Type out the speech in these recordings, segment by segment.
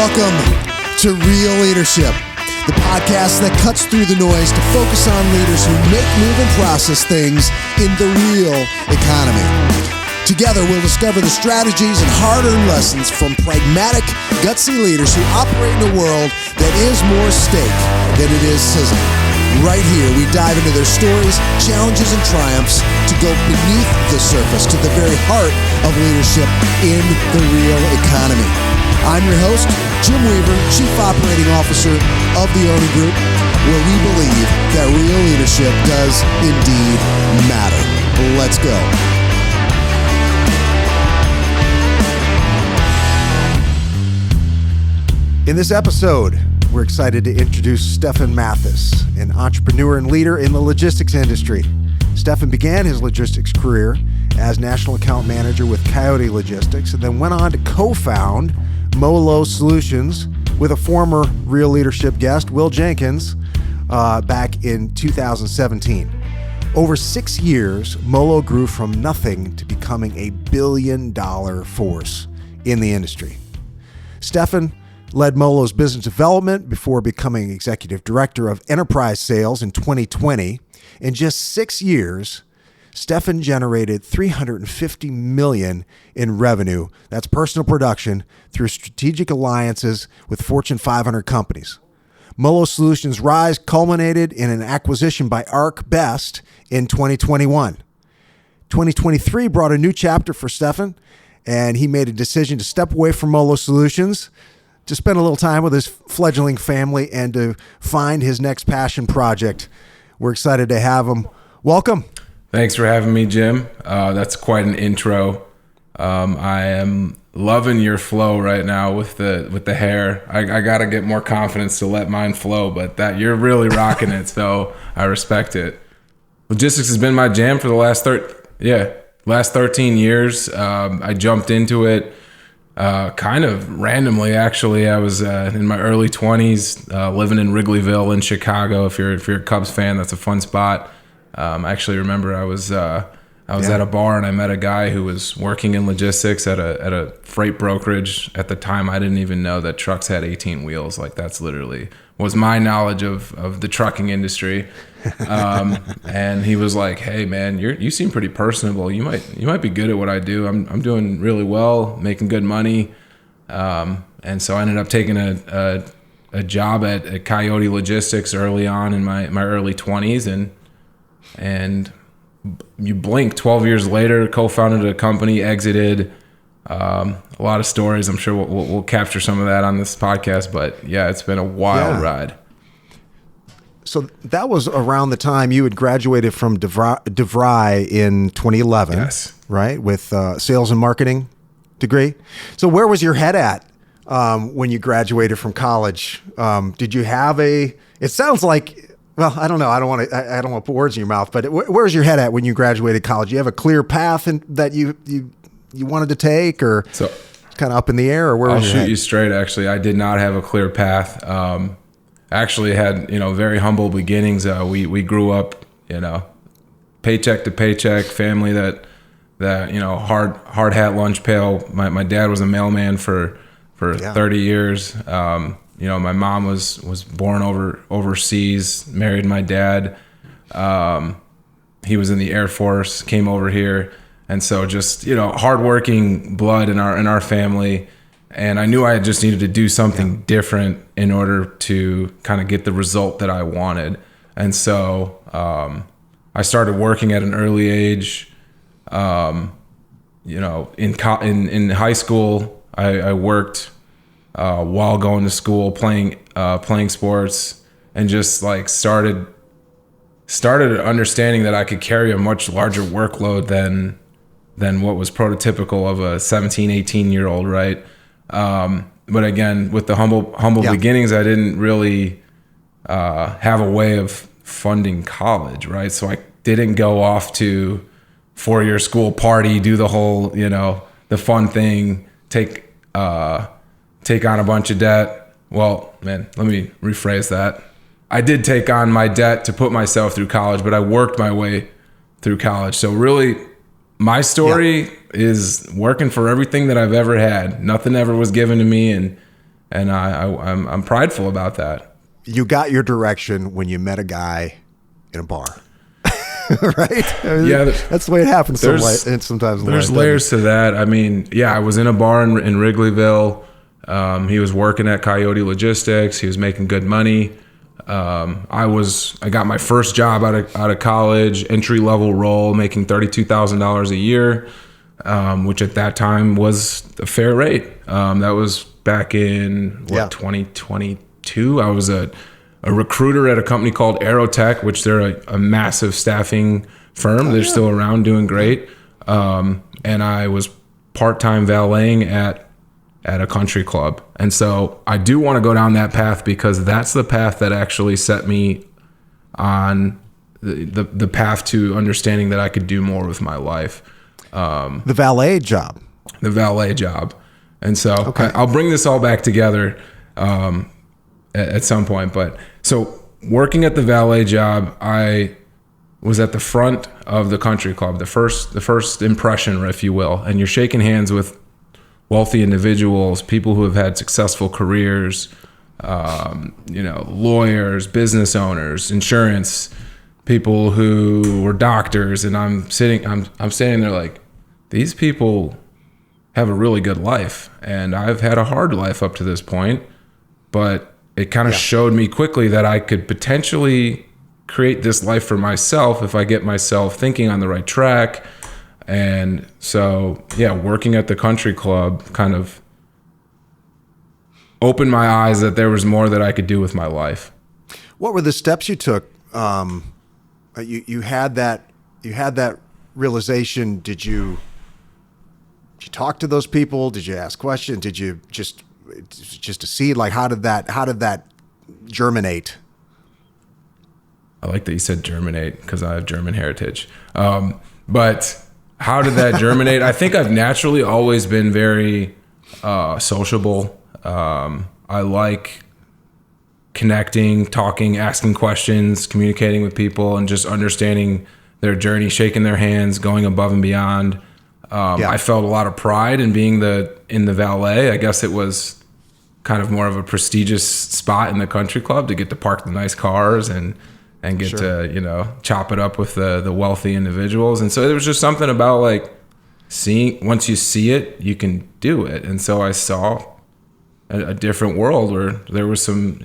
Welcome to Real Leadership, the podcast that cuts through the noise to focus on leaders who make, move, and process things in the real economy. Together, we'll discover the strategies and hard-earned lessons from pragmatic, gutsy leaders who operate in a world that is more steak than it is sizzle. Right here, we dive into their stories, challenges, and triumphs to go beneath the surface to the very heart of leadership in the real economy. I'm your host, Jim Weaver, Chief Operating Officer of the Ōnin Group, where we believe that real leadership does indeed matter. Let's go. In this episode, we're excited to introduce Stephan Mathis, an entrepreneur and leader in the logistics industry. Stephan began his logistics career as National Account Manager with Coyote Logistics and then went on to co-found Molo Solutions with a former Real Leadership guest, Will Jenkins, back in 2017. Over 6 years, Molo grew from nothing to becoming a billion-dollar force in the industry. Stephan led Molo's business development before becoming executive director of enterprise sales in 2020. In just 6 years, Stephan generated $350 million in revenue. That's personal production through strategic alliances with Fortune 500 companies. Molo Solutions' rise culminated in an acquisition by ArcBest in 2021. 2023 brought a new chapter for Stephan, and he made a decision to step away from Molo Solutions to spend a little time with his fledgling family and to find his next passion project. We're excited to have him. Welcome. Thanks for having me, Jim. That's quite an intro. I am loving your flow right now with the hair. I gotta get more confidence to let mine flow, but that you're really rocking it, so I respect it. Logistics has been my jam for the last 13 years. I jumped into it kind of randomly, actually. I was in my early 20s, living in Wrigleyville in Chicago. If you're a Cubs fan, that's a fun spot. I actually remember I was at a bar and I met a guy who was working in logistics at a freight brokerage. At the time, I didn't even know that trucks had 18 wheels. Like, that's literally was my knowledge of the trucking industry. And he was like, "Hey man, you seem pretty personable. You might be good at what I do. I'm doing really well, making good money." And so I ended up taking a job at Coyote Logistics early on in my early 20s, and you blink, 12 years later, co-founded a company, exited. A lot of stories. I'm sure we'll capture some of that on this podcast, but yeah, it's been a wild ride. So that was around the time you had graduated from DeVry in 2011, yes, right? With sales and marketing degree. So where was your head at when you graduated from college? Did you have it sounds like, well, I don't know. I don't want to put words in your mouth, but where's your head at when you graduated college? You have a clear path that you wanted to take, or so it's kind of up in the air, or where? I'll was your shoot head? you straight. Actually, I did not have a clear path. Actually had, very humble beginnings. We grew up, paycheck to paycheck, family that hard hat, lunch pail. My dad was a mailman for 30 years. My mom was born overseas, married my dad. He was in the Air Force, came over here. And so just, hardworking blood in our family. And I knew I just needed to do something different in order to kind of get the result that I wanted. And so I started working at an early age. In high school, I worked while going to school, playing sports, and just like started understanding that I could carry a much larger workload than what was prototypical of a 17, 18-year-old, right? But again, with the humble beginnings, I didn't really have a way of funding college, right? So I didn't go off to 4-year school party, do the whole, the fun thing, take on a bunch of debt. Well, man, let me rephrase that. I did take on my debt to put myself through college, but I worked my way through college. So really, my story is working for everything that I've ever had. Nothing ever was given to me, and and I'm prideful about that. You got your direction when you met a guy in a bar. Right? I mean, Yeah, that's the way it happens. Sometimes there's layers to that. I mean, I was in a bar in Wrigleyville. He was working at Coyote Logistics. He was making good money. I got my first job out of college, entry level role, making $32,000 a year, which at that time was a fair rate. That was back in 2022. I was a recruiter at a company called Aerotech, which they're a massive staffing firm. They're still around, doing great. And I was part-time valeting at a country club. And so I do want to go down that path because that's the path that actually set me on the path to understanding that I could do more with my life. The valet job. And so I'll bring this all back together at some point. But so working at the valet job, I was at the front of the country club, the first impression, if you will, and you're shaking hands with wealthy individuals, people who have had successful careers, lawyers, business owners, insurance people who were doctors, and I'm standing there like, these people have a really good life, and I've had a hard life up to this point, but it kind of showed me quickly that I could potentially create this life for myself if I get myself thinking on the right track. And so, working at the country club kind of opened my eyes that there was more that I could do with my life. What were the steps you took? You had that realization. Did you talk to those people? Did you ask questions? Did you just to see, like, how did that germinate? I like that you said germinate because I have German heritage. But how did that germinate? I think I've naturally always been very sociable. I like connecting, talking, asking questions, communicating with people, and just understanding their journey, shaking their hands, going above and beyond. I felt a lot of pride in being in the valet. I guess it was kind of more of a prestigious spot in the country club to get to park the nice cars and get to, chop it up with the wealthy individuals. And so there was just something about like once you see it, you can do it. And so I saw a different world where there was some,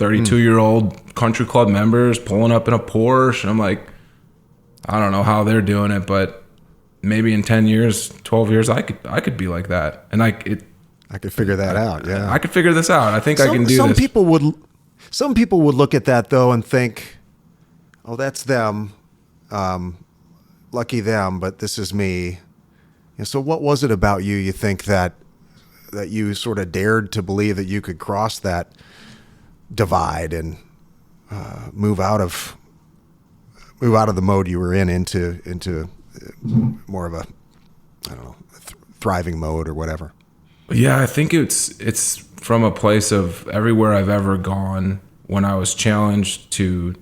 32-year-old country club members pulling up in a Porsche. And I'm like, I don't know how they're doing it, but maybe in 10 years, 12 years, I could be like that. And I could figure that out. Yeah. I could figure this out. I think I can do this. Some people would look at that though and think, oh, that's them. Lucky them, but this is me. So what was it about you think that you sort of dared to believe that you could cross that divide and move out of the mode you were in into more of a, I don't know, thriving mode or whatever? Yeah, I think it's from a place of everywhere I've ever gone, when I was challenged to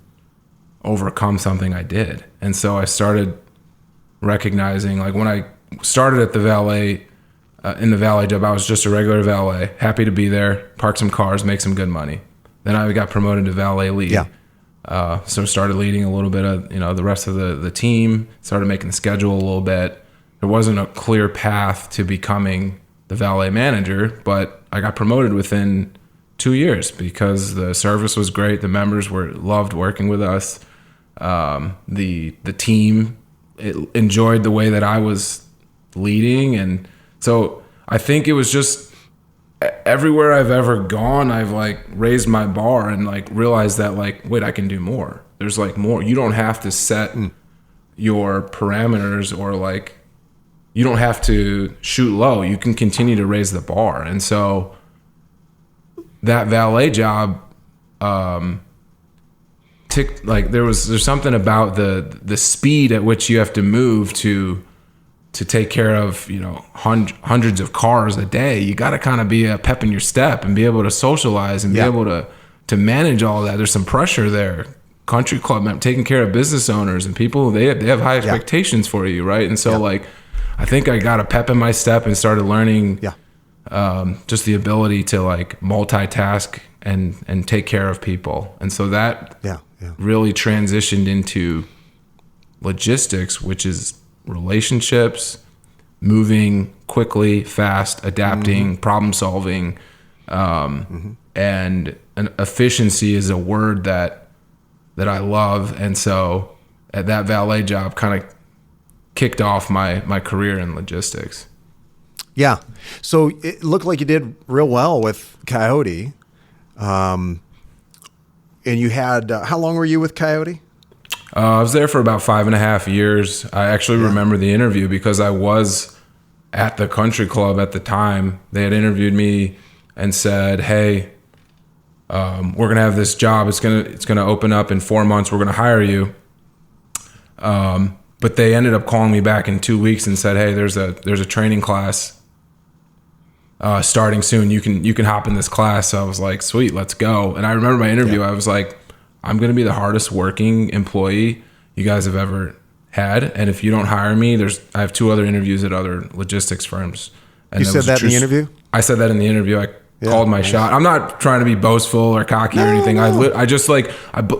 overcome something, I did. And so I started recognizing, like, when I started at the valet, in the valet job, I was just a regular valet, happy to be there, park some cars, make some good money. Then I got promoted to valet lead. Yeah. So started leading a little bit of, the rest of the team, started making the schedule a little bit. There wasn't a clear path to becoming the valet manager, but I got promoted within 2 years because the service was great. The members loved working with us. The team enjoyed the way that I was leading. And so I think it was just everywhere I've ever gone, I've like raised my bar and like realized that, like, wait, I can do more. There's like more. You don't have to set your parameters, or like, you don't have to shoot low. You can continue to raise the bar. And so that valet job, there's something about the speed at which you have to move to take care of, hundreds of cars a day. You got to kind of be a pep in your step and be able to socialize and be able to manage all that. There's some pressure there. Country club, taking care of business owners and people, they have high expectations for you, right? And so like, I think I got a pep in my step and started learning just the ability to like multitask and take care of people. And so that really transitioned into logistics, which is relationships, moving quickly, fast, adapting, problem solving, and efficiency is a word that I love. And so at that valet job kind of kicked off my career in logistics. Yeah. So it looked like you did real well with Coyote. And you had, how long were you with Coyote? I was there for about 5.5 years. I actually remember the interview because I was at the country club at the time. They had interviewed me and said, "Hey, we're going to have this job. It's going to open up in 4 months. We're going to hire you." But they ended up calling me back in 2 weeks and said, "Hey, there's a training class starting soon. You can hop in this class." So I was like, "Sweet, let's go." And I remember my interview. I was like, "I'm going to be the hardest working employee you guys have ever had, and if you don't hire me, I have 2 other interviews at other logistics firms." And you said that in the interview? I said that in the interview. I called my shot. I'm not trying to be boastful or cocky or anything. No. I just like,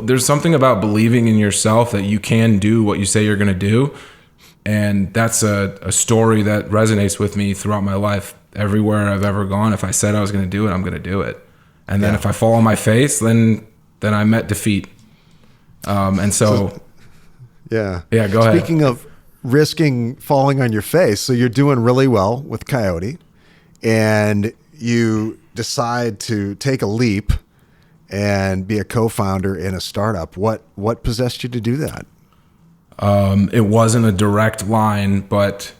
there's something about believing in yourself that you can do what you say you're going to do. And that's a story that resonates with me throughout my life. Everywhere I've ever gone, if I said I was going to do it, I'm going to do it. And then if I fall on my face, then I met defeat. And so go ahead. Speaking of risking falling on your face, so you're doing really well with Coyote, and you decide to take a leap and be a co-founder in a startup. What possessed you to do that? It wasn't a direct line, but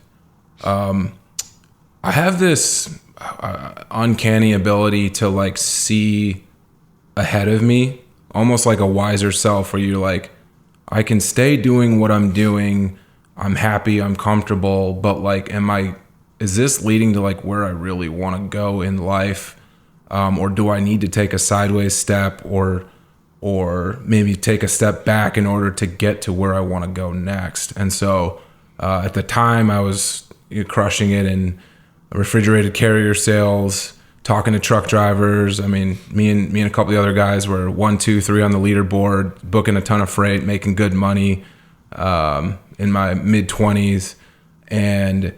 I have this uncanny ability to like see ahead of me, almost like a wiser self, where you're like, I can stay doing what I'm doing. I'm happy, I'm comfortable, but like, is this leading to like where I really want to go in life? Or do I need to take a sideways step or maybe take a step back in order to get to where I want to go next? And so at the time I was crushing it in refrigerated carrier sales, talking to truck drivers. I mean, me and a couple of the other guys were 1, 2, 3 on the leaderboard, booking a ton of freight, making good money in my mid-20s. And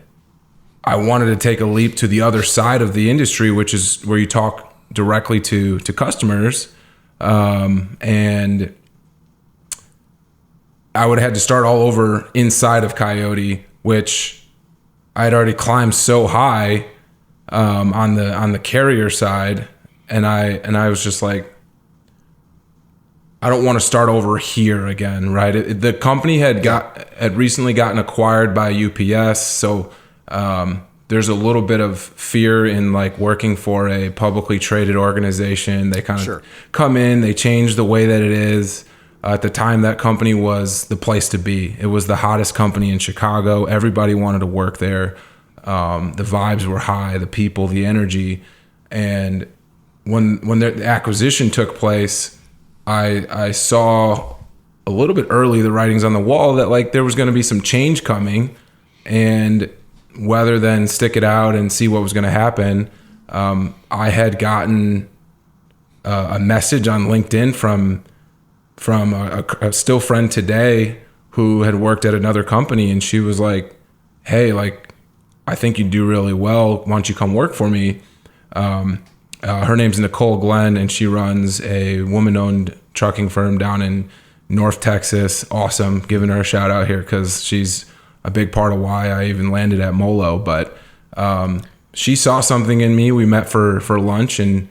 I wanted to take a leap to the other side of the industry, which is where you talk directly to customers. And I would have had to start all over inside of Coyote, which I had already climbed so high on the carrier side, and I was just like, I don't want to start over here again, right? The company had recently gotten acquired by UPS, so there's a little bit of fear in like working for a publicly traded organization. They kind of come in, they change the way that it is. At the time, that company was the place to be. It was the hottest company in Chicago. Everybody wanted to work there. The vibes were high, the people, the energy. And when the acquisition took place, I saw a little bit early the writings on the wall that like there was going to be some change coming, and rather than stick it out and see what was going to happen, I had gotten a message on LinkedIn from a still friend today who had worked at another company, and she was like, "Hey, like, I think you do really well. Why don't you come work for me?" Her name's Nicole Glenn, and she runs a woman-owned trucking firm down in North Texas. Awesome. Giving her a shout out here because she's a big part of why I even landed at Molo. But she saw something in me. We met for lunch, and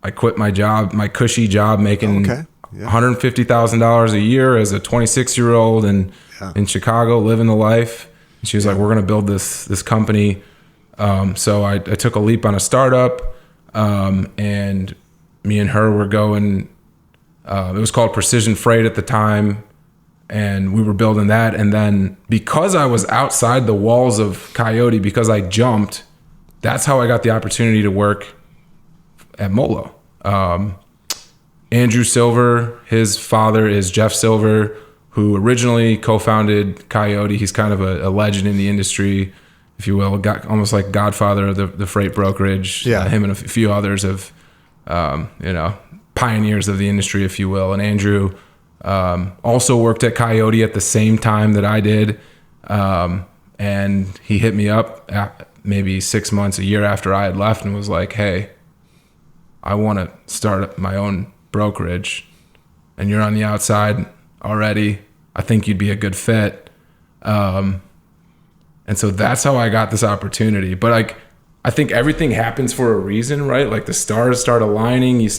I quit my job, my cushy job, making $150,000 a year as a 26-year-old in Chicago, living the life. And she was like, "We're going to build this company." So I took a leap on a startup, and me and her were going. It was called Precision Freight at the time, and we were building that. And then because I was outside the walls of Coyote, because I jumped, that's how I got the opportunity to work at Molo. Andrew Silver, his father is Jeff Silver, who originally co-founded Coyote. He's kind of a legend in the industry. if you will, got almost like godfather of the freight brokerage. Yeah. Him and a few others of, pioneers of the industry, if you will. And Andrew also worked at Coyote at the same time that I did. And he hit me up maybe 6 months, a year after I had left, and was like, hey, I want to start my own brokerage, and you're on the outside already. I think you'd be a good fit. And so that's how I got this opportunity. But like, I think everything happens for a reason, right? Like the stars start aligning, you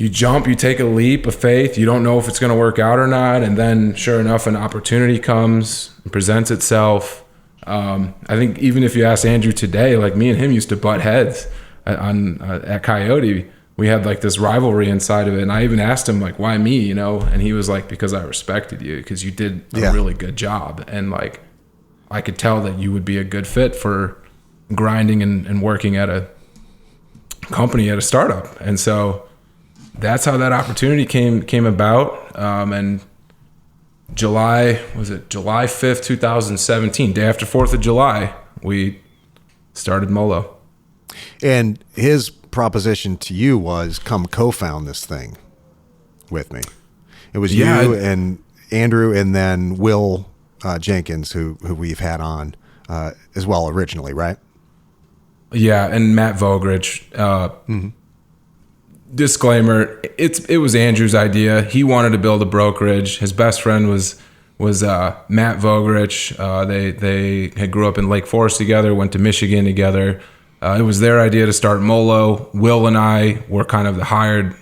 jump, you take a leap of faith. You don't know if it's going to work out or not. And then sure enough, an opportunity comes and presents itself. I think even if you ask Andrew today, like me and him used to butt heads at Coyote. We had like this rivalry inside of it. And I even asked him like, why me, And he was like, because I respected you, because you did a really good job. And like, I could tell that you would be a good fit for grinding and working at a company, at a startup. And so that's how that opportunity came about. And July 5th, 2017, day after 4th of July, we started Molo. And his proposition to you was come co-found this thing with me. It was you and Andrew and then Will Jenkins, who we've had on as well originally, right? Yeah, and Matt Vogrich. Disclaimer: it was Andrew's idea. He wanted to build a brokerage. His best friend was Matt Vogrich. They had grew up in Lake Forest together, went to Michigan together. It was their idea to start Molo. Will and I were kind of the hired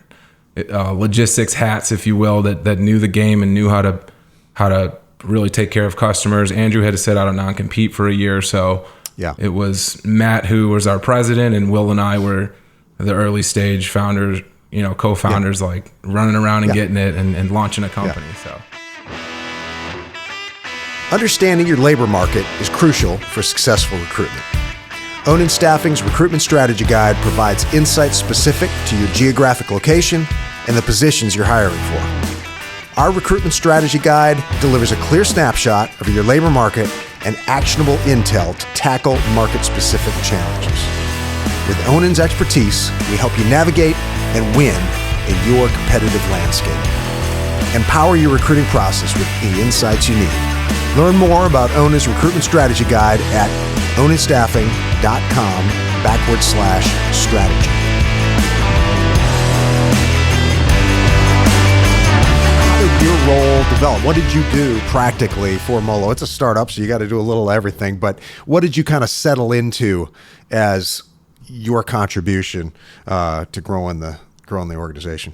logistics hats, if you will, that knew the game and knew how to really take care of customers. Andrew had to sit out a non-compete for a year or so. Yeah. It was Matt who was our president, and Will and I were the early stage founders, co-founders, like running around and getting it and launching a company. So understanding your labor market is crucial for successful recruitment. Ōnin Staffing's Recruitment Strategy Guide provides insights specific to your geographic location and the positions you're hiring for. Our Recruitment Strategy Guide delivers a clear snapshot of your labor market and actionable intel to tackle market-specific challenges. With Ōnin's expertise, we help you navigate and win in your competitive landscape. Empower your recruiting process with the insights you need. Learn more about Ōnin's Recruitment Strategy Guide at oninstaffing.com/strategy. How did your role develop? What did you do practically for Molo? It's a startup, so you got to do a little of everything, but what did you kind of settle into as your contribution to growing the organization?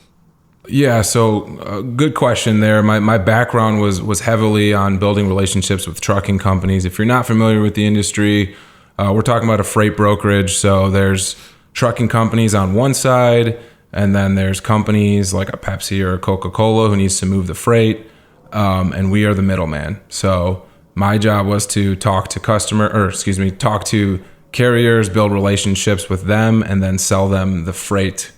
Yeah, so good question there. My background was heavily on building relationships with trucking companies. If you're not familiar with the industry, we're talking about a freight brokerage. So there's trucking companies on one side, and then there's companies like a Pepsi or a Coca-Cola who needs to move the freight, and we are the middleman. So my job was to talk to carriers, build relationships with them, and then sell them the freight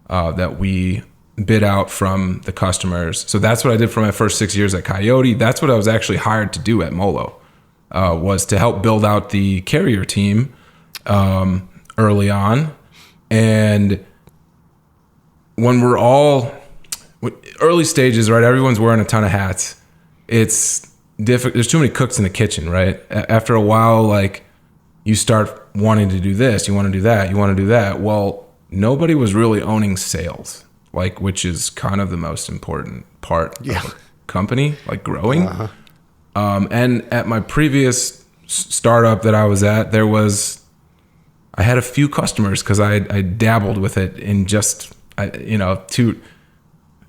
that we bid out from the customers. So that's what I did for my first 6 years at Coyote. That's what I was actually hired to do at Molo, was to help build out the carrier team early on. And when we're all early stages, right? Everyone's wearing a ton of hats. It's difficult. There's too many cooks in the kitchen, right? After a while, like you start wanting to do this, you want to do that, you want to do that. Well, nobody was really owning sales, like, which is kind of the most important part of a company, like growing. And at my previous startup that I was at, I had a few customers because I dabbled with it in just, I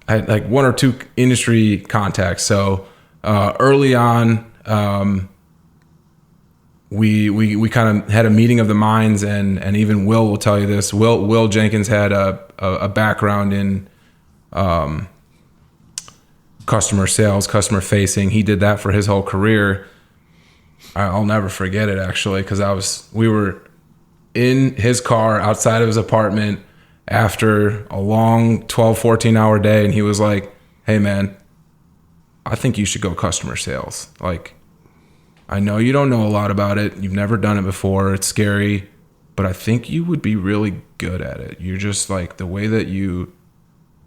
had like one or two industry contacts. So early on, we kind of had a meeting of the minds, and even Will tell you this. Will Jenkins had a background in customer sales, customer facing. He did that for his whole career. I'll never forget it, actually, because we were in his car outside of his apartment after a long 12, 14-hour day, and he was like, "Hey, man, I think you should go customer sales. Like, I know you don't know a lot about it. You've never done it before. It's scary, but I think you would be really good at it. You're just like the way that you're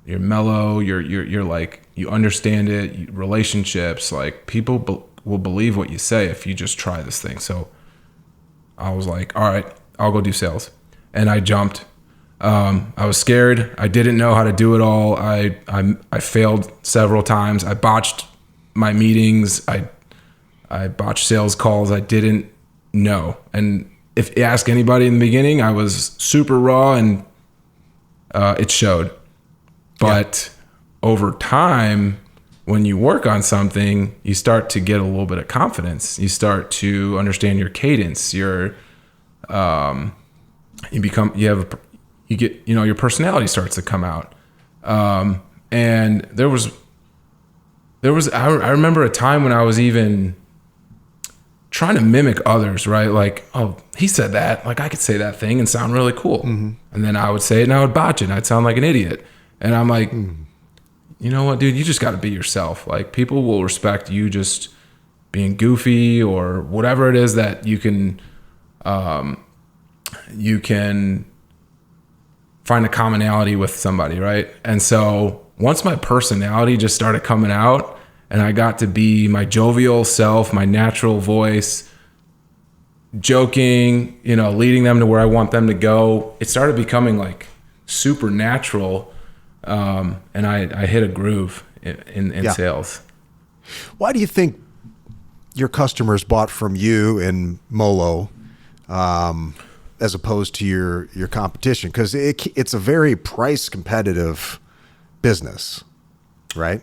mellow. You're like, you understand it. Relationships, like people will believe what you say if you just try this thing. So I was like, all right, I'll go do sales. And I jumped. I was scared. I didn't know how to do it all. I failed several times. I botched my meetings. I botched sales calls. I didn't know. And if you ask anybody in the beginning, I was super raw, and it showed. But over time, when you work on something, you start to get a little bit of confidence. You start to understand your cadence. Your personality starts to come out. And there was I remember a time when I was even trying to mimic others, right? Like, oh, he said that, like I could say that thing and sound really cool. Mm-hmm. And then I would say it and I would botch it and I'd sound like an idiot. And I'm like, you know what, dude, you just got to be yourself. Like, people will respect you just being goofy or whatever it is that you can find a commonality with somebody, right? And so once my personality just started coming out and I got to be my jovial self, my natural voice, joking, leading them to where I want them to go, it started becoming like super natural. And I hit a groove in sales. Why do you think your customers bought from you and Molo, as opposed to your competition? Because it's a very price competitive business, right?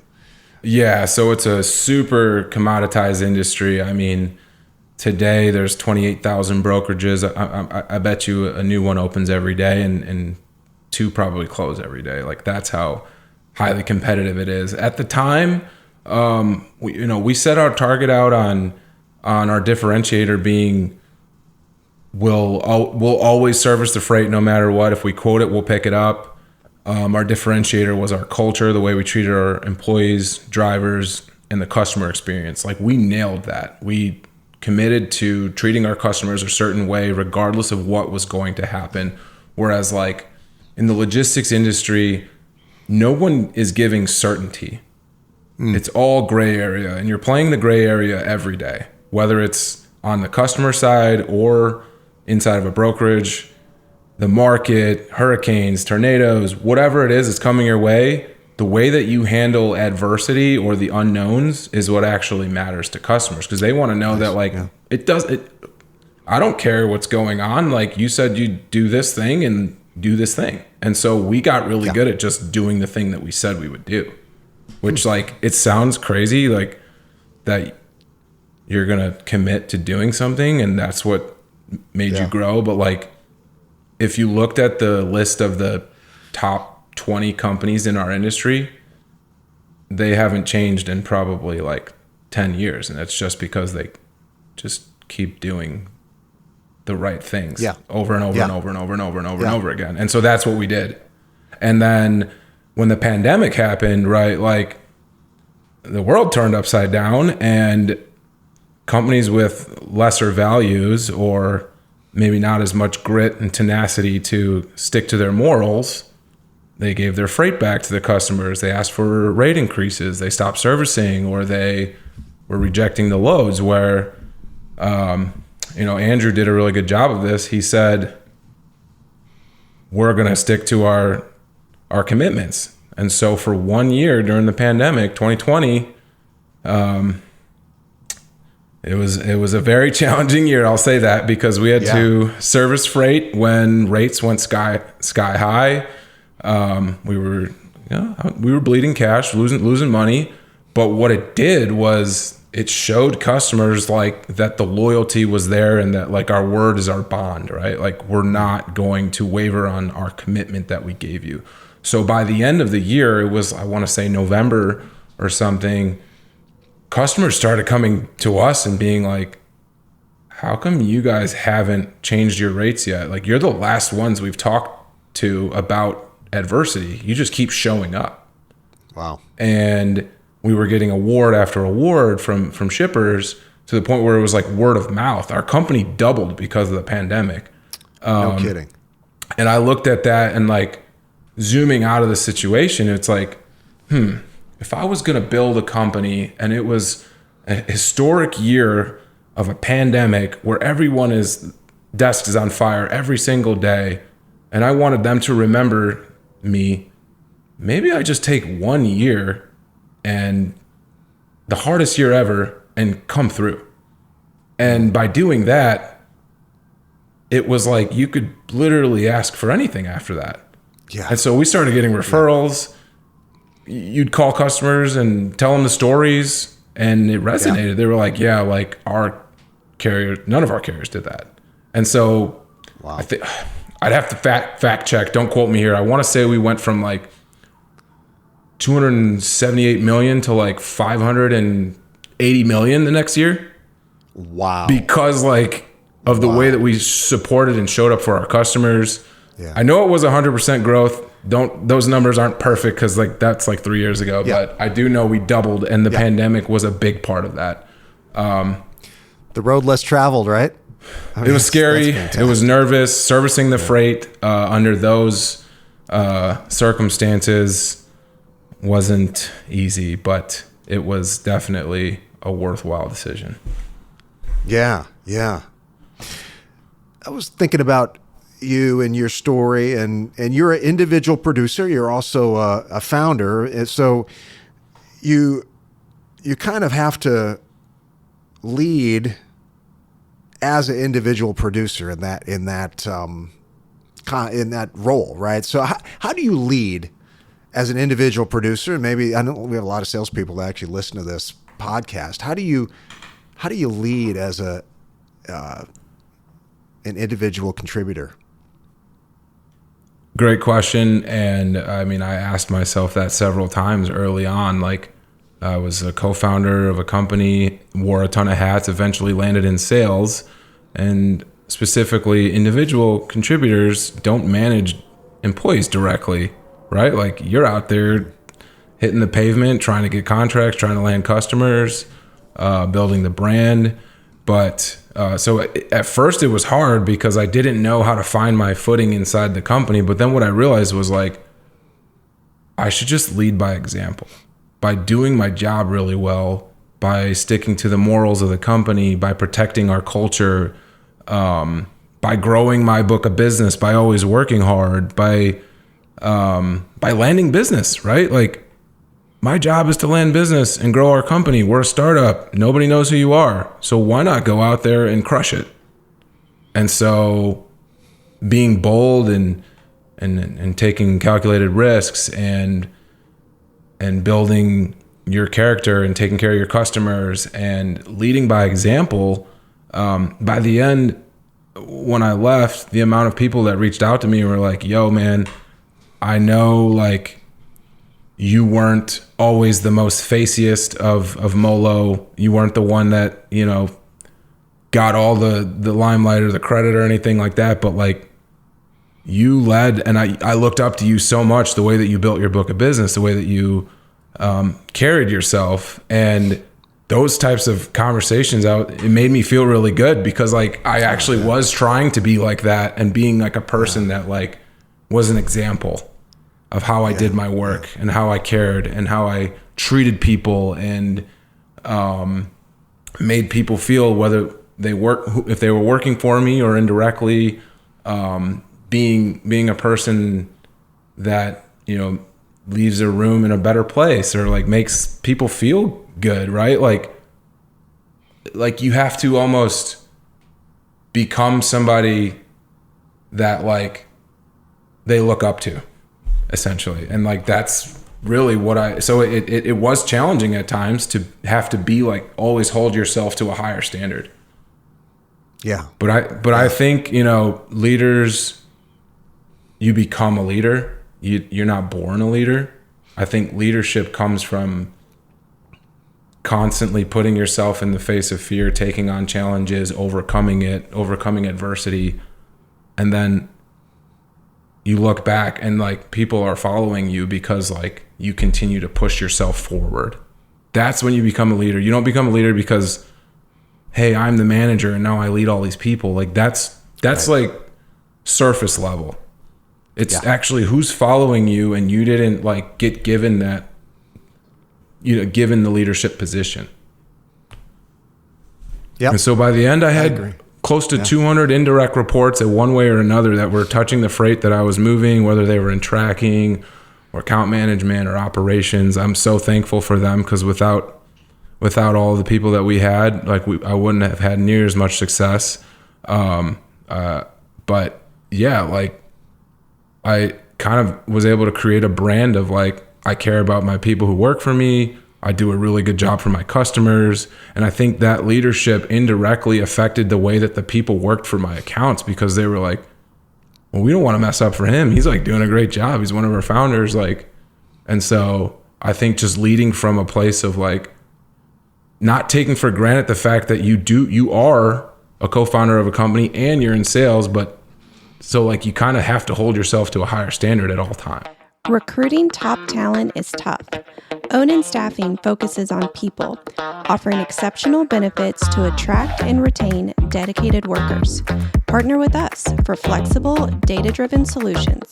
Yeah, so it's a super commoditized industry. I mean, today there's 28,000 brokerages. I bet you a new one opens every day, and two probably close every day. Like, that's how highly competitive it is. At the time, we set our target out on our differentiator being, we'll always service the freight no matter what. If we quote it, we'll pick it up. Our differentiator was our culture, the way we treated our employees, drivers, and the customer experience. Like, we nailed that. We committed to treating our customers a certain way regardless of what was going to happen. Whereas, like, in the logistics industry, no one is giving certainty. It's all gray area, and you're playing the gray area every day, whether it's on the customer side or inside of a brokerage. The market, hurricanes, tornadoes, whatever it is that's coming your way, the way that you handle adversity or the unknowns is what actually matters to customers, because they want to know that, like, I don't care what's going on. Like, you said you do this thing and do this thing. And so we got really good at just doing the thing that we said we would do, which, like, it sounds crazy, like, that you're going to commit to doing something and that's what made you grow. But, like, if you looked at the list of the top 20 companies in our industry, they haven't changed in probably like 10 years. And it's just because they just keep doing the right things over and over and over and over and over and over and over again. And so that's what we did. And then when the pandemic happened, right, like, the world turned upside down, and companies with lesser values or maybe not as much grit and tenacity to stick to their morals, they gave their freight back to the customers. They asked for rate increases. They stopped servicing, or they were rejecting the loads. Where, Andrew did a really good job of this. He said, we're going to stick to our commitments. And so for 1 year during the pandemic, 2020, It was a very challenging year, I'll say that, because we had to service freight when rates went sky high. We were bleeding cash, losing money. But what it did was it showed customers, like, that the loyalty was there, and that, like, our word is our bond, right? Like, we're not going to waver on our commitment that we gave you. So by the end of the year, it was, I want to say November or something, customers started coming to us and being like, how come you guys haven't changed your rates yet? Like, you're the last ones we've talked to about adversity. You just keep showing up. Wow. And we were getting award after award from shippers to the point where it was like word of mouth. Our company doubled because of the pandemic. No kidding. And I looked at that and like zooming out of the situation, it's like, if I was going to build a company and it was a historic year of a pandemic where everyone's desk is on fire every single day, and I wanted them to remember me, maybe I just take 1 year and the hardest year ever and come through. And by doing that, it was like you could literally ask for anything after that. Yeah. And so we started getting referrals. You'd call customers and tell them the stories, and it resonated. Yeah. They were like, yeah, like our carrier, none of our carriers did that. And so wow. I think I'd have to fact check. Don't quote me here. I want to say we went from like 278 million to like 580 million the next year. Wow. Because like of the way that we supported and showed up for our customers. Yeah. I know it was 100% growth. Those numbers aren't perfect because like that's like 3 years ago, but I do know we doubled, and the pandemic was a big part of that. The road less traveled, right? I mean, it was scary. It was nervous servicing the freight under those circumstances. Wasn't easy, but it was definitely a worthwhile decision. Yeah. I was thinking about you and your story, and you're an individual producer. You're also a founder, and so you kind of have to lead as an individual producer in that role, right? So how do you lead as an individual producer? And maybe I know we have a lot of salespeople that actually listen to this podcast. How do you lead as an individual contributor? Great question. And I mean, I asked myself that several times early on. Like, I was a co-founder of a company, wore a ton of hats, eventually landed in sales. And specifically, individual contributors don't manage employees directly, right? Like, you're out there hitting the pavement, trying to get contracts, trying to land customers, building the brand. But so at first it was hard because I didn't know how to find my footing inside the company. But then what I realized was like, I should just lead by example, by doing my job really well, by sticking to the morals of the company, by protecting our culture, by growing my book of business, by always working hard, by landing business, right? Like, my job is to land business and grow our company. We're a startup. Nobody knows who you are. So why not go out there and crush it? And so being bold and taking calculated risks and building your character and taking care of your customers and leading by example, by the end, when I left, the amount of people that reached out to me were like, yo, man, I know like you weren't always the most faciest of Molo. You weren't the one that, you know, got all the limelight or the credit or anything like that. But like, you led, and I looked up to you so much, the way that you built your book of business, the way that you carried yourself, and those types of conversations it made me feel really good because like I actually was trying to be like that and being like a person that like was an example of how I did my work and how I cared and how I treated people and made people feel, whether if they were working for me or indirectly, being a person that, you know, leaves a room in a better place or like makes people feel good, right? Like you have to almost become somebody that like they look up to, essentially. And like that's really what it was challenging at times to have to be like always hold yourself to a higher standard. Yeah. But I think, you know, leaders, you become a leader. You're not born a leader. I think leadership comes from constantly putting yourself in the face of fear, taking on challenges, overcoming adversity. And then you look back and like people are following you because like you continue to push yourself forward. That's when you become a leader. You don't become a leader because hey, I'm the manager and now I lead all these people. Like that's right. Like surface level. It's actually who's following you, and you didn't like get given that, given the leadership position. Yeah. And so by the end, I had close to 200 indirect reports at one way or another that were touching the freight that I was moving, whether they were in tracking or account management or operations. I'm so thankful for them, because without all the people that we had, like I wouldn't have had near as much success. But yeah, like I kind of was able to create a brand of like, I care about my people who work for me. I do a really good job for my customers. And I think that leadership indirectly affected the way that the people worked for my accounts, because they were like, well, we don't want to mess up for him. He's like doing a great job. He's one of our founders. Like, and so I think just leading from a place of like not taking for granted the fact that you are a co-founder of a company and you're in sales, but so like you kind of have to hold yourself to a higher standard at all times. Recruiting top talent is tough. Ōnin Staffing focuses on people, offering exceptional benefits to attract and retain dedicated workers. Partner with us for flexible, data-driven solutions.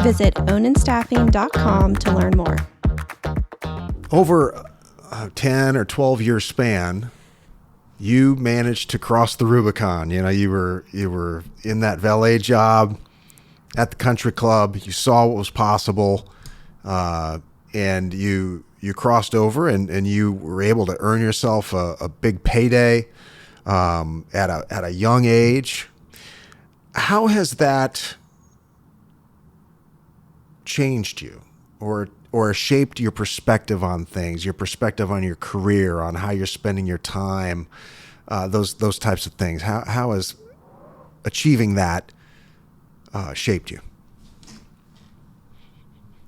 Visit ōninstaffing.com to learn more. Over a 10 or 12 year span, you managed to cross the Rubicon. You were in that valet job at the country club. You saw what was possible, and you crossed over, and you were able to earn yourself a big payday at a young age. How has that changed you, or shaped your perspective on things, your perspective on your career, on how you're spending your time, those types of things? How has achieving that shaped you?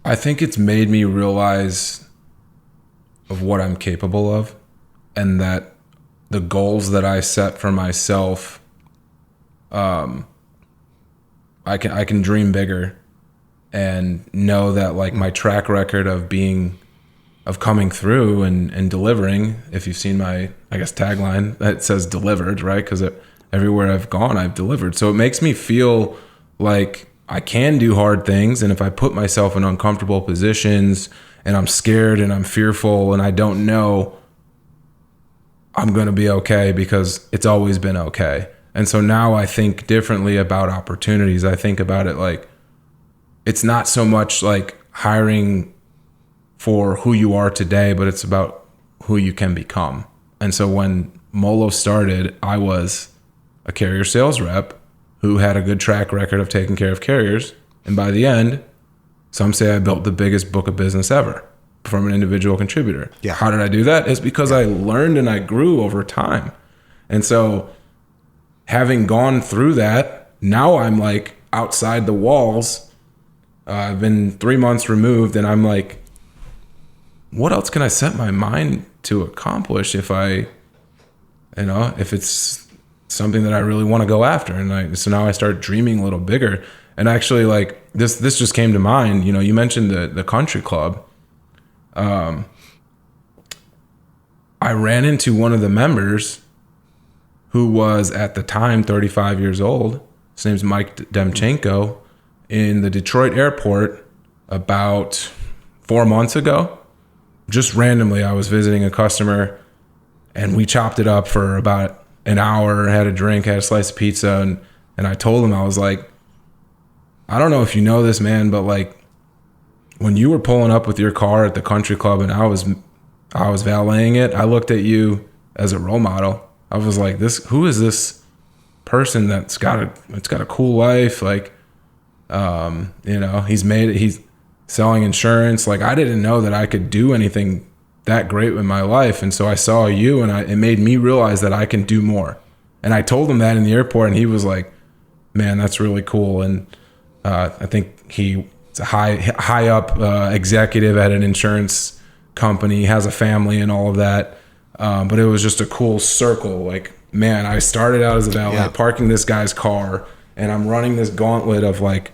I think it's made me realize of what I'm capable of, and that the goals that I set for myself, I can dream bigger, and know that like my track record of coming through and delivering. If you've seen my, I guess, tagline that says delivered, right? Because everywhere I've gone, I've delivered. So it makes me feel like I can do hard things. And if I put myself in uncomfortable positions and I'm scared and I'm fearful and I don't know, I'm going to be okay, because it's always been okay. And so now I think differently about opportunities. I think about it like, it's not so much like hiring for who you are today, but it's about who you can become. And so when Molo started, I was a carrier sales rep who had a good track record of taking care of carriers. And by the end, some say I built the biggest book of business ever from an individual contributor. Yeah. How did I do that? It's because I learned and I grew over time. And so having gone through that, now I'm like outside the walls. I've been 3 months removed, and I'm like, what else can I set my mind to accomplish if it's something that I really want to go after? And so now I start dreaming a little bigger. And actually, like this just came to mind. You mentioned the country club. I ran into one of the members who was at the time 35 years old. His name's Mike Demchenko, in the Detroit airport about 4 months ago. Just randomly, I was visiting a customer, and we chopped it up for about an hour, had a drink, had a slice of pizza, and I told him, I was like, I don't know if you know this, man, but like when you were pulling up with your car at the country club and I was valeting it, I looked at you as a role model. I was like, who is this person that's got a cool life? Like, he's selling insurance. Like, I didn't know that I could do anything that great with my life. And so I saw you, and it made me realize that I can do more. And I told him that in the airport, and he was like, man, that's really cool. And I think he's a high up executive at an insurance company, has a family and all of that. But it was just a cool circle. Like, man, I started out as a valet, parking this guy's car, and I'm running this gauntlet of like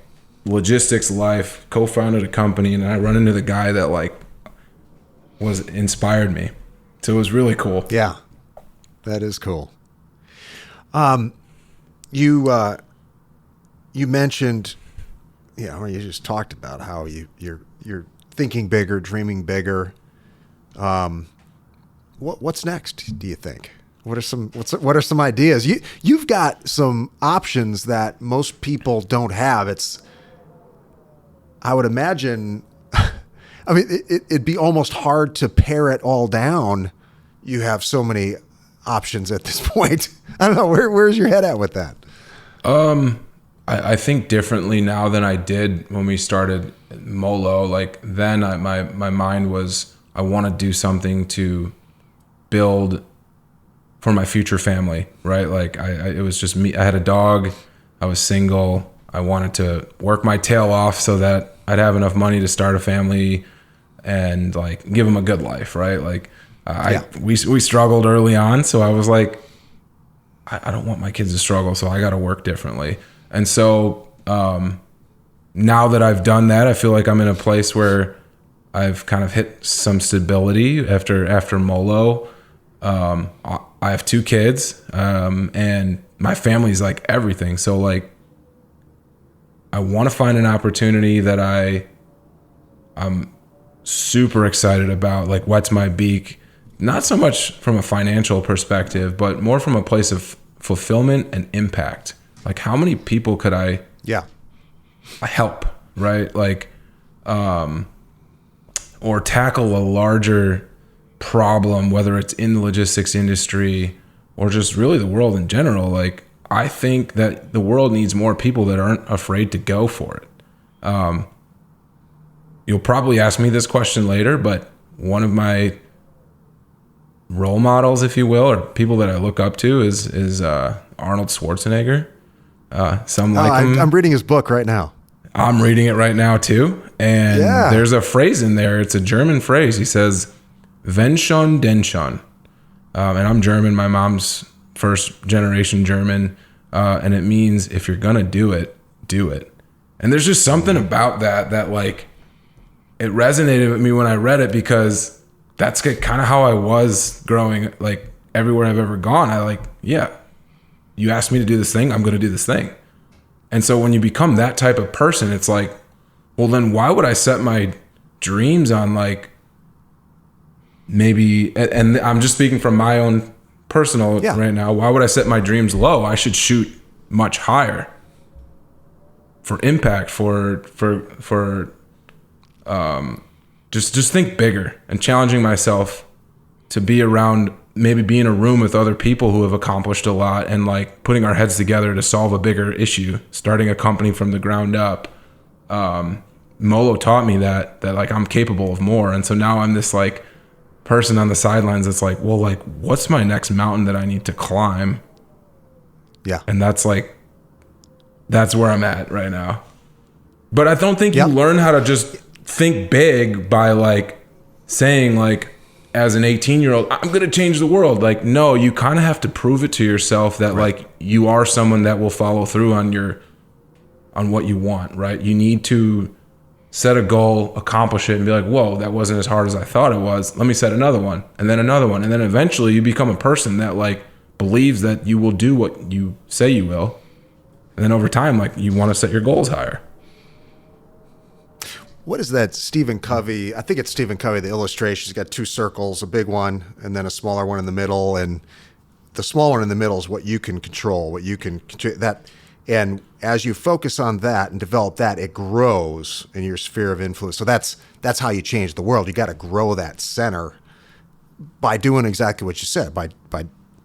logistics life, co-founded a company, and I run into the guy that like inspired me. So it was really cool. Yeah, that is cool. You mentioned, you just talked about how you're thinking bigger, dreaming bigger. What's next, do you think? What are some ideas? You've got some options that most people don't have. I would imagine, I mean, it'd be almost hard to pare it all down. You have so many options at this point. I don't know, where's your head at with that? I think differently now than I did when we started Molo. Like then my mind was, I want to do something to build for my future family, right? Like it was just me. I had a dog. I was single. I wanted to work my tail off so that I'd have enough money to start a family and like give them a good life, right? Like we struggled early on, so I was like, I don't want my kids to struggle, so I got to work differently. And so now that I've done that, I feel like I'm in a place where I've kind of hit some stability after Molo. I have 2 kids, and my family's like everything. So like, I want to find an opportunity that I'm super excited about, like whets my beak, not so much from a financial perspective, but more from a place of fulfillment and impact. Like how many people could I help, right? Like, or tackle a larger problem, whether it's in the logistics industry or just really the world in general. Like, I think that the world needs more people that aren't afraid to go for it. You'll probably ask me this question later, but one of my role models, if you will, or people that I look up to is Arnold Schwarzenegger. Some like him. I'm reading his book right now. I'm reading it right now too. And there's a phrase in there. It's a German phrase. He says, "Wenn schon, denn schon." And I'm German. My mom's first generation German. And it means if you're going to do it, do it. And there's just something about that like, it resonated with me when I read it, because that's kind of how I was growing, like everywhere I've ever gone. You asked me to do this thing, I'm going to do this thing. And so when you become that type of person, it's like, well, then why would I set my dreams on like maybe, and I'm just speaking from my own personal right now, why would I set my dreams low? I should shoot much higher for impact, for just think bigger and challenging myself to be around, maybe be in a room with other people who have accomplished a lot and like putting our heads together to solve a bigger issue, starting a company from the ground up. Molo taught me that like I'm capable of more. And so now I'm this like person on the sidelines that's like, well, like what's my next mountain that I need to climb? Yeah. And that's where I'm at right now. But I don't think you learn how to just think big by like saying like, as an 18-year-old, I'm going to change the world. Like, no, you kind of have to prove it to yourself that like you are someone that will follow through on what you want, right? You need to set a goal, accomplish it, and be like, whoa, that wasn't as hard as I thought it was. Let me set another one, and then another one. And then eventually you become a person that like believes that you will do what you say you will. And then over time, like you want to set your goals higher. What is that Stephen Covey? I think it's Stephen Covey, the illustration. He's got 2 circles, a big one, and then a smaller one in the middle. And the small one in the middle is what you can control, what you can control. That, and as you focus on that and develop that, it grows in your sphere of influence. So that's how you change the world. You got to grow that center by doing exactly what you said, by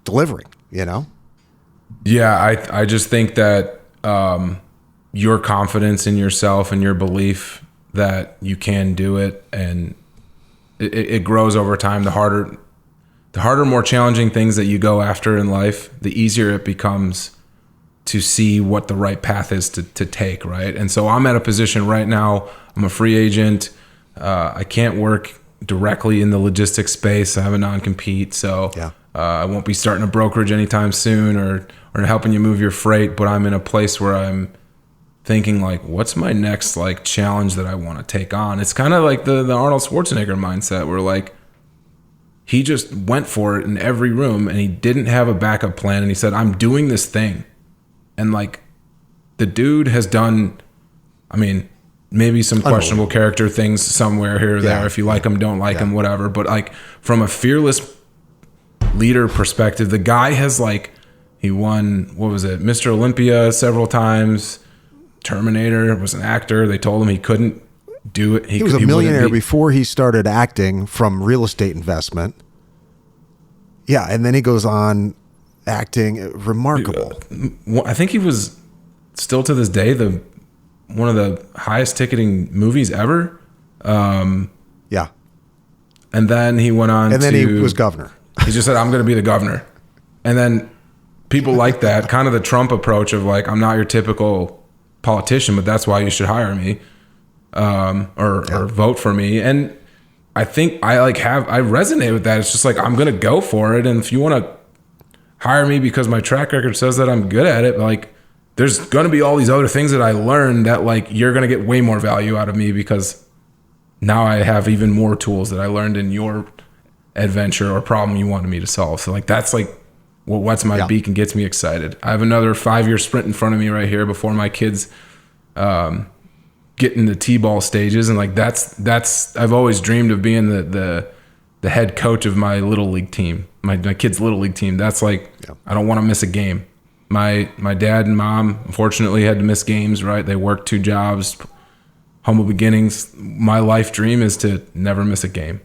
delivering, you know? Yeah, I just think that your confidence in yourself and your belief that you can do it, and it grows over time. The harder, more challenging things that you go after in life, the easier it becomes to see what the right path is to take, right? And so I'm at a position right now, I'm a free agent. I can't work directly in the logistics space. I have a non-compete, so I won't be starting a brokerage anytime soon or helping you move your freight, but I'm in a place where I'm thinking like, what's my next like challenge that I want to take on? It's kind of like the Arnold Schwarzenegger mindset, where like he just went for it in every room, and he didn't have a backup plan. And he said, I'm doing this thing. And like, the dude has done, I mean, maybe some questionable character things somewhere here or there. If you like him, don't like him, whatever. But like, from a fearless leader perspective, the guy has like, he won, what was it, Mr. Olympia several times. Terminator, was an actor. They told him he couldn't do it. He was a millionaire before he started acting from real estate investment. Yeah, and then he goes on acting. Remarkable. I think he was still to this day one of the highest ticketing movies ever. Yeah. And then he went on and then he was governor. He just said, I'm going to be the governor. And then people like that, kind of the Trump approach of like, I'm not your typical politician, but that's why you should hire me, or vote for me. And I think I resonate with that. It's just like, I'm going to go for it. And if you want to hire me because my track record says that I'm good at it, like, there's going to be all these other things that I learned that like, you're going to get way more value out of me because now I have even more tools that I learned in your adventure or problem you wanted me to solve. So like, that's like what whets my beak and gets me excited. I have another 5-year sprint in front of me right here before my kids get into T-ball stages. And like, that's I've always dreamed of being the head coach of my little league team, my kids' little league team. That's like, I don't want to miss a game. My dad and mom, unfortunately, had to miss games, right? They worked 2 jobs, humble beginnings. My life dream is to never miss a game.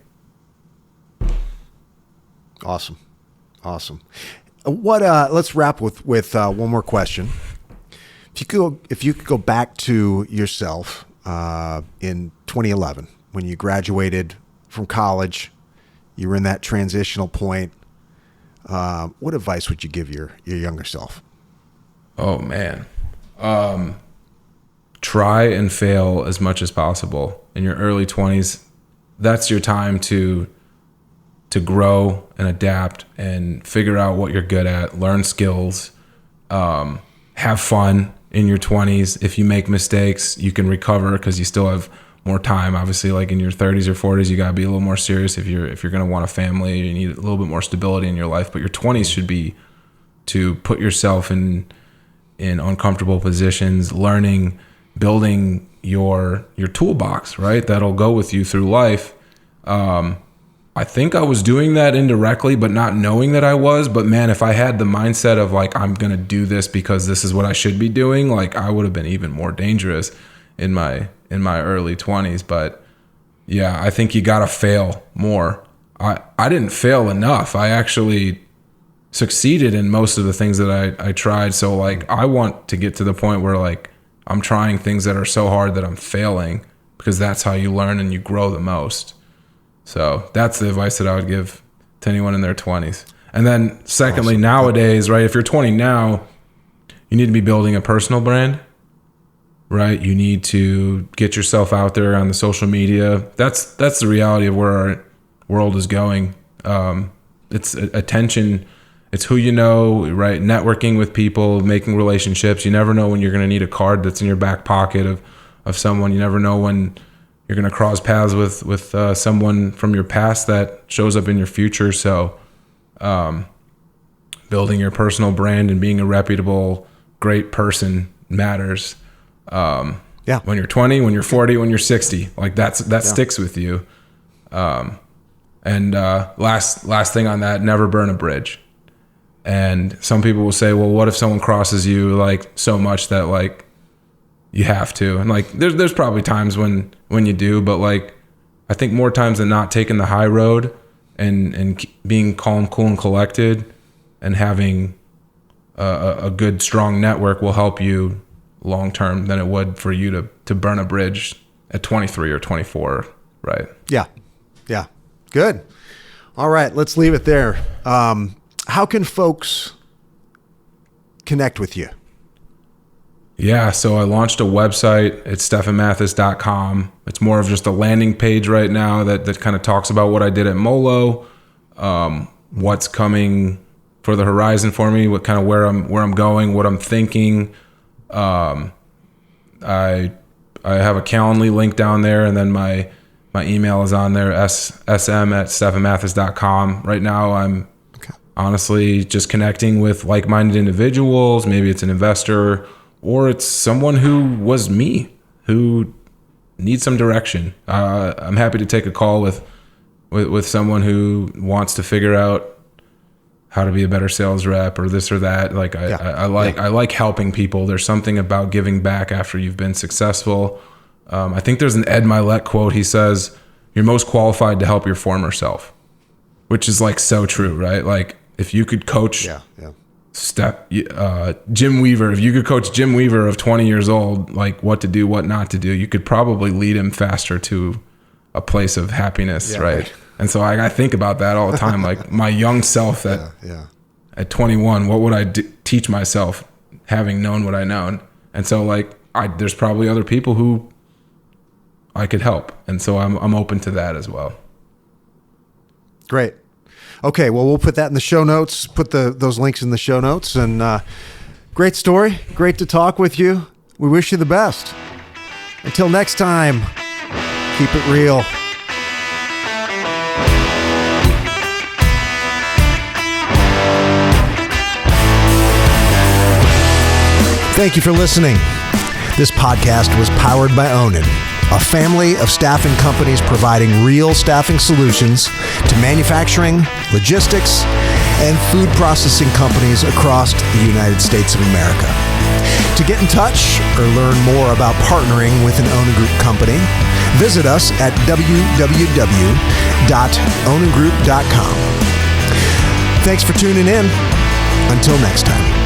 Awesome. What? Let's wrap with one more question. If you could go back to yourself in 2011 when you graduated from college, you were in that transitional point. What advice would you give your younger self? Oh man, try and fail as much as possible in your early 20s. That's your time to grow and adapt and figure out what you're good at, learn skills, have fun in your 20s. If you make mistakes, you can recover because you still have more time. Obviously, like in your 30s or 40s, you got to be a little more serious. If you're going to want a family, you need a little bit more stability in your life. But your 20s should be to put yourself in uncomfortable positions, learning, building your toolbox, right? That'll go with you through life. I think I was doing that indirectly, but not knowing that I was. But man, if I had the mindset of like, I'm going to do this because this is what I should be doing, like I would have been even more dangerous in my early 20s. But yeah, I think you got to fail more. I didn't fail enough. I actually succeeded in most of the things that I tried. So like, I want to get to the point where like, I'm trying things that are so hard that I'm failing, because that's how you learn and you grow the most. So that's the advice that I would give to anyone in their 20s. And then secondly, awesome. Nowadays, right, if you're 20 now, you need to be building a personal brand, right? You need to get yourself out there on the social media. That's the reality of where our world is going. It's attention. It's who you know, right? Networking with people, making relationships. You never know when you're going to need a card that's in your back pocket of someone. You never know when you're going to cross paths with someone from your past that shows up in your future. So building your personal brand and being a reputable, great person matters. When you're 20, when you're 40, when you're 60, like that sticks with you. And last thing on that, never burn a bridge. And some people will say, well, what if someone crosses you like so much that like you have to? And like, there's probably times when you do, but like, I think more times than not, taking the high road and being calm, cool, and collected, and having a good, strong network will help you long term than it would for you to burn a bridge at 23 or 24, right? Yeah. Good. All right, let's leave it there. How can folks connect with you? Yeah, so I launched a website. It's stephanmathis.com. It's more of just a landing page right now that kind of talks about what I did at Molo, what's coming for the horizon for me, what kind of where I'm going, what I'm thinking. I have a Calendly link down there, and then my My email is on there, sm@stephanmathis.com. Right now, I'm honestly just connecting with like-minded individuals. Maybe it's an investor, or it's someone who was me, who needs some direction. I'm happy to take a call with someone who wants to figure out how to be a better sales rep or this or that. Like I like helping people. There's something about giving back after you've been successful. I think there's an Ed Milet quote. He says, "You're most qualified to help your former self," which is like so true, right? Like if you could coach Jim Weaver, if you could coach Jim Weaver of 20 years old, like what to do, what not to do, you could probably lead him faster to a place of happiness, right? And so I think about that all the time. Like my young self at 21, what would I teach myself having known what I known? And so like there's probably other people who I could help. And so I'm open to that as well. Great. Okay, well, we'll put that in the show notes, put those links in the show notes. And great story. Great to talk with you. We wish you the best. Until next time, keep it real. Thank you for listening. This podcast was powered by Ōnin, a family of staffing companies providing real staffing solutions to manufacturing, logistics, and food processing companies across the United States of America. To get in touch or learn more about partnering with an Ōnin Group company, visit us at www.oningroup.com. Thanks for tuning in. Until next time.